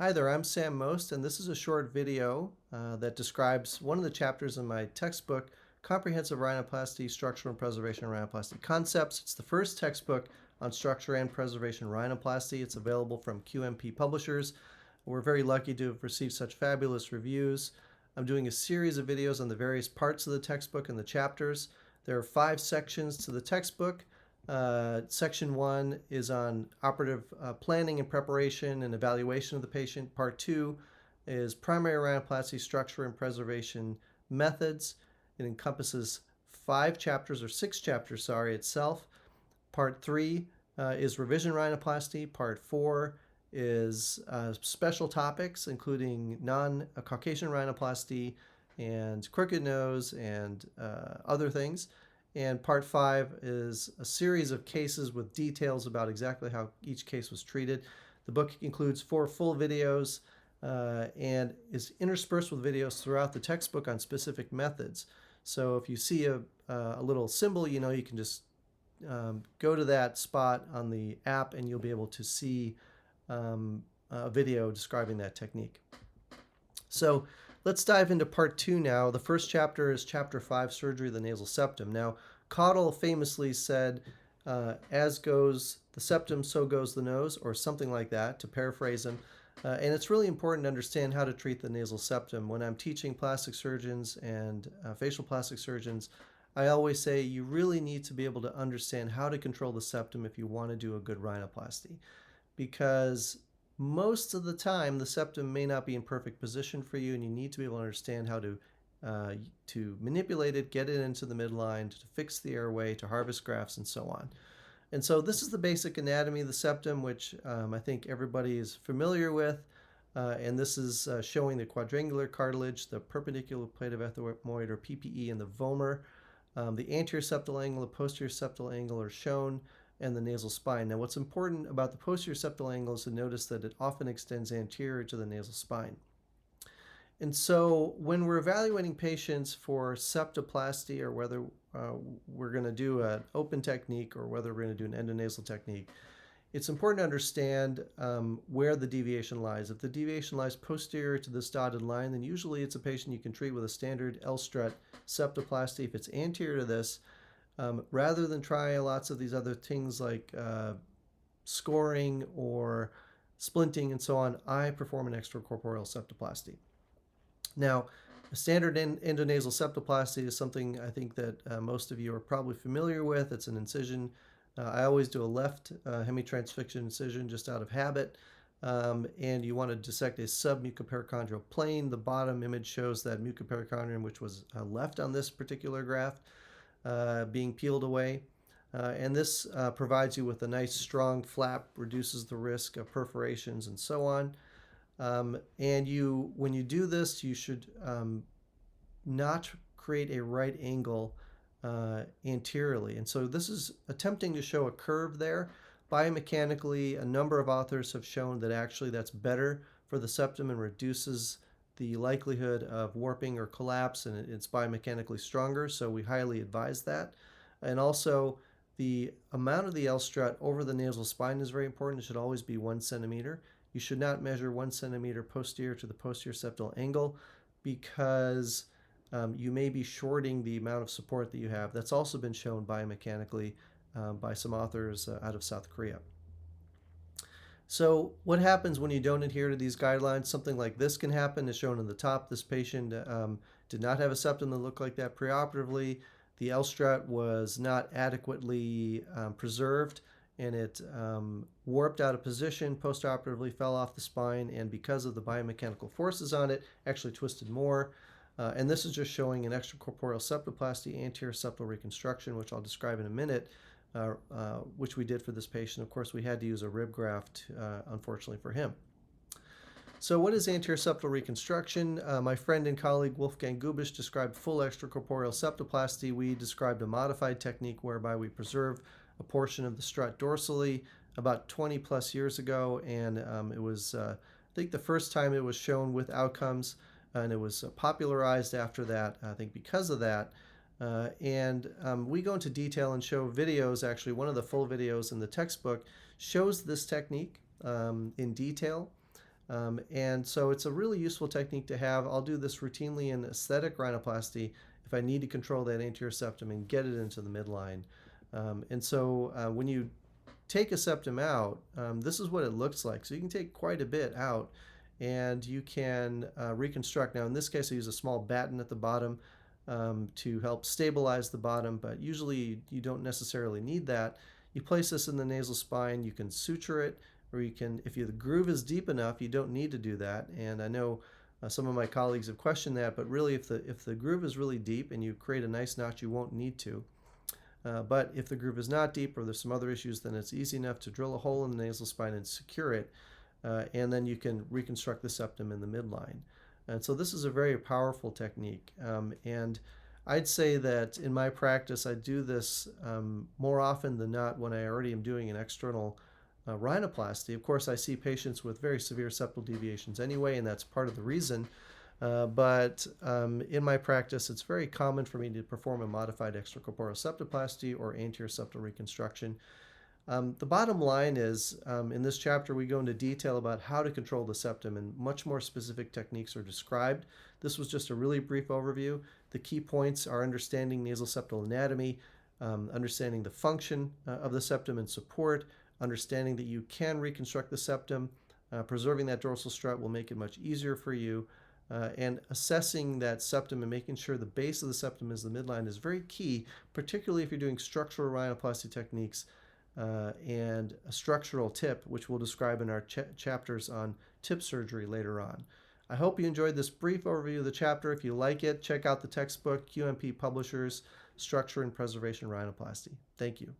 Hi there, I'm Sam Most, and this is a short video that describes one of the chapters in my textbook, Comprehensive Rhinoplasty, Structural and Preservation of Rhinoplasty Concepts. It's the first textbook on structure and preservation of rhinoplasty. It's available from QMP Publishers. We're very lucky to have received such fabulous reviews. I'm doing a series of videos on the various parts of the textbook and the chapters. There are 5 sections to the textbook. Section 1 is on operative planning and preparation and evaluation of the patient. Part 2 is primary rhinoplasty structure and preservation methods. It encompasses 5 chapters, or 6 chapters, itself. Part 3 is revision rhinoplasty. Part 4 is special topics, including non-Caucasian rhinoplasty and crooked nose and other things. And part 5 is a series of cases with details about exactly how each case was treated. The book includes 4 full videos and is interspersed with videos throughout the textbook on specific methods. So if you see a little symbol, you can just go to that spot on the app and you'll be able to see a video describing that technique. So let's dive into part 2 now. The first chapter is chapter 5, Surgery of the Nasal Septum. Now, Caudle famously said, as goes the septum, so goes the nose, or something like that, to paraphrase him. And it's really important to understand how to treat the nasal septum. When I'm teaching plastic surgeons and facial plastic surgeons, I always say you really need to be able to understand how to control the septum if you want to do a good rhinoplasty. Because most of the time, the septum may not be in perfect position for you, and you need to be able to understand how to manipulate it, get it into the midline, to fix the airway, to harvest grafts, and so on. And so this is the basic anatomy of the septum, which I think everybody is familiar with. And this is showing the quadrangular cartilage, the perpendicular plate of ethmoid, or PPE, and the vomer. The anterior septal angle, the posterior septal angle are shown, and the nasal spine. Now, what's important about the posterior septal angle is to notice that it often extends anterior to the nasal spine. And so when we're evaluating patients for septoplasty, or whether we're going to do an open technique or whether we're going to do an endonasal technique, it's important to understand where the deviation lies. If the deviation lies posterior to this dotted line, then usually it's a patient you can treat with a standard L-strut septoplasty. If it's anterior to this, rather than try lots of these other things like scoring or splinting and so on, I perform an extracorporeal septoplasty. Now, a standard endonasal septoplasty is something I think that most of you are probably familiar with. It's an incision. I always do a left hemitransfixion incision just out of habit. And you want to dissect a submucoperichondrial plane. The bottom image shows that mucoperichondrium, which was left on this particular graft, being peeled away. And this provides you with a nice strong flap, reduces the risk of perforations and so on. And when you do this, you should not create a right angle anteriorly. And so this is attempting to show a curve there. Biomechanically, a number of authors have shown that actually that's better for the septum and reduces the likelihood of warping or collapse, and it's biomechanically stronger, so we highly advise that. And also, the amount of the L-strut over the nasal spine is very important. It should always be 1 centimeter. You should not measure 1 centimeter posterior to the posterior septal angle, because you may be shorting the amount of support that you have. That's also been shown biomechanically by some authors out of South Korea. So what happens when you don't adhere to these guidelines? Something like this can happen, as shown in the top. This patient did not have a septum that looked like that preoperatively. The L-strut was not adequately preserved, and it warped out of position, postoperatively fell off the spine, and because of the biomechanical forces on it, actually twisted more. And this is just showing an extracorporeal septoplasty, anterior septal reconstruction, which I'll describe in a minute, which we did for this patient. Of course, we had to use a rib graft, unfortunately for him. So what is anterior septal reconstruction? My friend and colleague Wolfgang Gubisch described full extracorporeal septoplasty. We described a modified technique whereby we preserve a portion of the strut dorsally about 20 plus years ago, and it was, I think, the first time it was shown with outcomes, and it was popularized after that, I think, because of that. We go into detail and show videos. Actually, one of the full videos in the textbook shows this technique in detail. And so it's a really useful technique to have. I'll do this routinely in aesthetic rhinoplasty if I need to control that anterior septum and get it into the midline. And so when you take a septum out, this is what it looks like. So you can take quite a bit out and you can reconstruct. Now in this case I use a small batten at the bottom to help stabilize the bottom, but usually you don't necessarily need that. You place this in the nasal spine, you can suture it, or you can, if the groove is deep enough, you don't need to do that. And I know some of my colleagues have questioned that, but really if the groove is really deep and you create a nice notch, you won't need to. But if the groove is not deep or there's some other issues, then it's easy enough to drill a hole in the nasal spine and secure it, and then you can reconstruct the septum in the midline. And so this is a very powerful technique. And I'd say that in my practice, I do this more often than not when I already am doing an external rhinoplasty. Of course, I see patients with very severe septal deviations anyway, and that's part of the reason. But in my practice, it's very common for me to perform a modified extracorporeal septoplasty or anterior septal reconstruction. The bottom line is, in this chapter, we go into detail about how to control the septum, and much more specific techniques are described. This was just a really brief overview. The key points are understanding nasal septal anatomy, understanding the function of the septum and support, understanding that you can reconstruct the septum, preserving that dorsal strut will make it much easier for you, and assessing that septum and making sure the base of the septum is the midline is very key, particularly if you're doing structural rhinoplasty techniques and a structural tip, which we'll describe in our chapters on tip surgery later on. I hope you enjoyed this brief overview of the chapter. If you like it, check out the textbook, QMP Publishers, Structure and Preservation Rhinoplasty. Thank you.